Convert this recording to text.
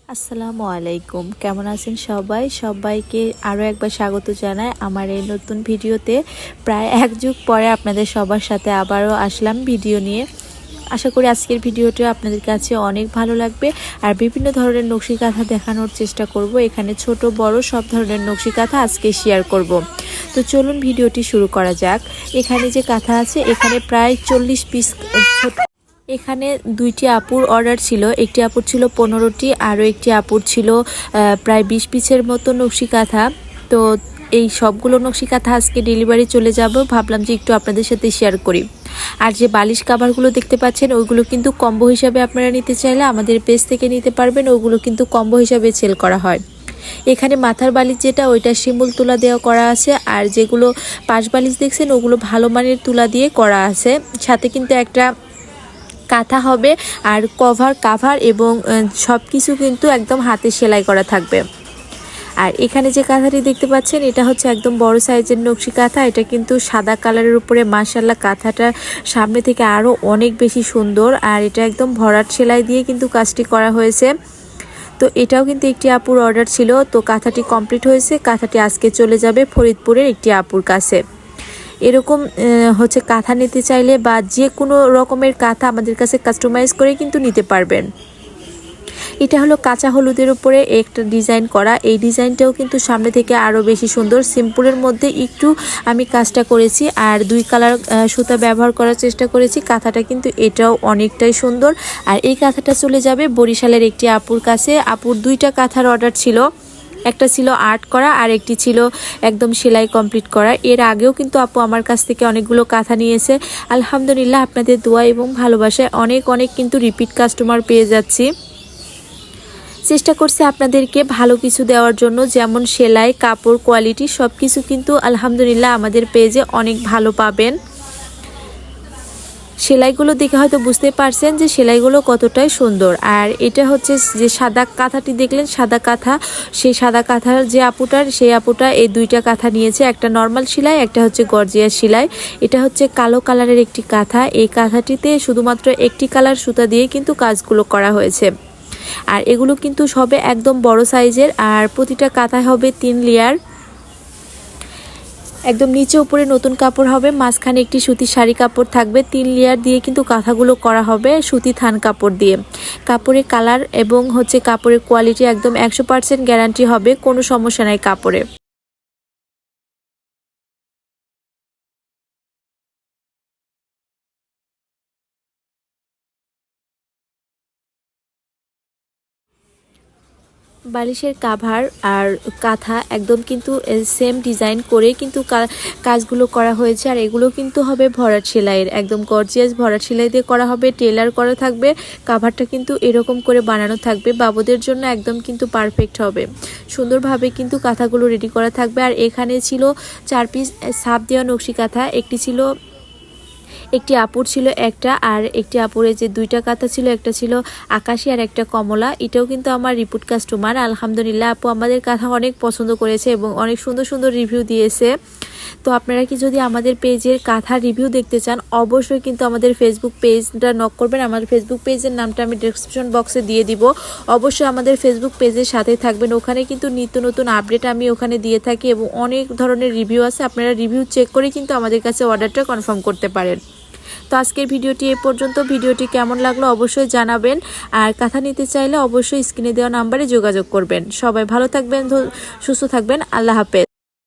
আসসালামু আলাইকুম, কেমন আছেন সবাইকে আরও একবার স্বাগত জানাই আমার এই নতুন ভিডিওতে। প্রায় এক যুগ পরে আপনাদের সবার সাথে আবারও আসলাম ভিডিও নিয়ে। আশা করি আজকের ভিডিওটা আপনাদের কাছে অনেক ভালো লাগবে। আর বিভিন্ন ধরনের নকশি কাঁথা দেখানোর চেষ্টা করব। এখানে ছোট বড় সব ধরনের নকশি কাঁথা আজকে শেয়ার করব। তো চলুন ভিডিওটি শুরু করা যাক। এখানে যে কাঁথা আছে এখানে প্রায় 40 পিস এখানে দুইটি আপুর অর্ডার ছিল। একটি আপুর ছিল 15টি, আরও একটি আপুর ছিল প্রায় 20 পিসের মতো নকশি কাঁথা। তো এই সবগুলো নকশি কাঁথা আজকে ডেলিভারি চলে যাব, ভাবলাম যে একটু আপনাদের সাথে শেয়ার করি। আর যে বালিশ কাভারগুলো দেখতে পাচ্ছেন ওইগুলো কিন্তু কম্বো হিসাবে আপনারা নিতে চাইলে আমাদের পেজ থেকে নিতে পারবেন। ওগুলো কিন্তু কম্বো হিসাবে সেল করা হয়। এখানে মাথার বালিশ যেটা ওইটা শিমুল তুলা দেওয়া করা আছে, আর যেগুলো পাশ বালিশ দেখছেন ওগুলো ভালো মানের তুলা দিয়ে করা আছে। সাথে কিন্তু একটা কাঁথা হবে আর কাভার এবং সব কিছু কিন্তু একদম হাতে সেলাই করা থাকবে। আর এখানে যে কাঁথাটি দেখতে পাচ্ছেন এটা হচ্ছে একদম বড় সাইজের নকশি কাঁথা। এটা কিন্তু সাদা কালারের উপরে মাশাআল্লাহ কাঁথাটা সামনে থেকে আরও অনেক বেশি সুন্দর। আর এটা একদম ভরাট সেলাই দিয়ে কিন্তু কাজটি করা হয়েছে। তো এটাও কিন্তু একটি আপুর অর্ডার ছিল। তো কাঁথাটি কমপ্লিট হয়েছে। কাঁথাটি আজকে চলে যাবে ফরিদপুরের একটি আপুর কাছে। এরকম হচ্ছে কাঁথা নিতে চাইলে বা যে কোনো রকমের কাঁথা আমাদের কাছে কাস্টমাইজ করে কিন্তু নিতে পারবেন। এটা হলো কাঁচা হলুদের উপরে একটা ডিজাইন করা। এই ডিজাইনটাও কিন্তু সামনে থেকে আরও বেশি সুন্দর। সিম্পলের মধ্যে একটু আমি কাজটা করেছি আর 2 কালার সুতা ব্যবহার করার চেষ্টা করেছি। কাঁথাটা কিন্তু এটাও অনেকটাই সুন্দর। আর এই কাঁথাটা চলে যাবে বরিশালের একটি আপুর কাছে। আপুর 2টা কাঁথার অর্ডার ছিল। একটা ছিল আর্ট করা আর একটি ছিল একদম সেলাই কমপ্লিট করা। এর আগেও কিন্তু আপু আমার কাছ থেকে অনেকগুলো কাঁথা নিয়েছে। আলহামদুলিল্লাহ আপনাদের দোয়া এবং ভালোবাসায় অনেক কিন্তু রিপিট কাস্টমার পেয়ে যাচ্ছি। চেষ্টা করছি আপনাদেরকে ভালো কিছু দেওয়ার জন্য, যেমন সেলাই, কাপড়, কোয়ালিটি সব কিছু কিন্তু আলহামদুলিল্লাহ আমাদের পেজে অনেক ভালো পাবেন। সেলাইগুলো দেখে হয়তো বুঝতে পারছেন যে সেলাইগুলো কতটাই সুন্দর। আর এটা হচ্ছে যে সাদা কাঁথাটি দেখলেন, সাদা কাঁথা, সেই সাদা কাঁথার যে সেই আপুটা এই 2টা কাঁথা নিয়েছে। একটা নর্মাল সেলাই, একটা হচ্ছে গর্জিয়াস সেলাই। এটা হচ্ছে কালো কালারের একটি কাঁথা। এই কাঁথাটিতে শুধুমাত্র একটি কালার সুতা দিয়ে কিন্তু কাজগুলো করা হয়েছে। আর এগুলো কিন্তু সবে একদম বড় সাইজের। আর প্রতিটা কাঁথায় হবে 3 লেয়ার। একদম নিচে উপরে নতুন কাপড় হবে, মাঝখানে একটি সুতির শাড়ি কাপড় থাকবে। 3 লেয়ার দিয়ে কিন্তু কাঁথাগুলো করা হবে সুতি থান কাপড় দিয়ে। কাপড়ের কালার এবং হচ্ছে কাপড়ের কোয়ালিটি একদম 100% গ্যারান্টি হবে, কোনো সমস্যা নাই কাপড়ে। বালিশের কাভার আর কাঁথা একদম কিন্তু সেম ডিজাইন করে কিন্তু কাজগুলো করা হয়েছে। আর এগুলো কিন্তু হবে ভরাট সেলাইয়ের, একদম গর্জিয়াস ভরাট সেলাই দিয়ে করা হবে। টেলার করা থাকবে। কাভারটা কিন্তু এরকম করে বানানো থাকবে, বাবুদের জন্য একদম কিন্তু পারফেক্ট হবে। সুন্দরভাবে কিন্তু কাঁথাগুলো রেডি করা থাকবে। আর এখানে ছিল 4 পিস ছাপ দেওয়া নকশি কাঁথা। একটি আপুর ছিল একটা, আর একটি আপুরের যে 2টা কাঁথা ছিল, একটা ছিল আকাশি আর একটা কমলা। এটাও কিন্তু আমার রিপিট কাস্টমার। আলহামদুলিল্লাহ আপু আমাদের কাঁথা অনেক পছন্দ করেছে এবং অনেক সুন্দর রিভিউ দিয়েছে। তো আপনারা কি যদি আমাদের পেজের কাঁথা রিভিউ দেখতে চান অবশ্যই কিন্তু আমাদের ফেসবুক পেজটা নক করবেন। আমাদের ফেসবুক পেজের নামটা আমি ডেসক্রিপশন বক্সে দিয়ে দিব। অবশ্যই আমাদের ফেসবুক পেজের সাথে থাকবেন। ওখানে কিন্তু নিত্য নতুন আপডেট আমি ওখানে দিয়ে থাকি এবং অনেক ধরনের রিভিউ আছে। আপনারা রিভিউ চেক করে কিন্তু আমাদের কাছে অর্ডারটা কনফার্ম করতে পারেন। তো আজকের ভিডিওটি এই পর্যন্ত। ভিডিওটি কেমন লাগলো অবশ্যই জানাবেন। আর কাঁথা নিতে চাইলে অবশ্যই স্ক্রিনে দেওয়া নাম্বারে যোগাযোগ করবেন। সবাই ভালো থাকবেন, সুস্থ থাকবেন। আল্লাহ হাফেজ।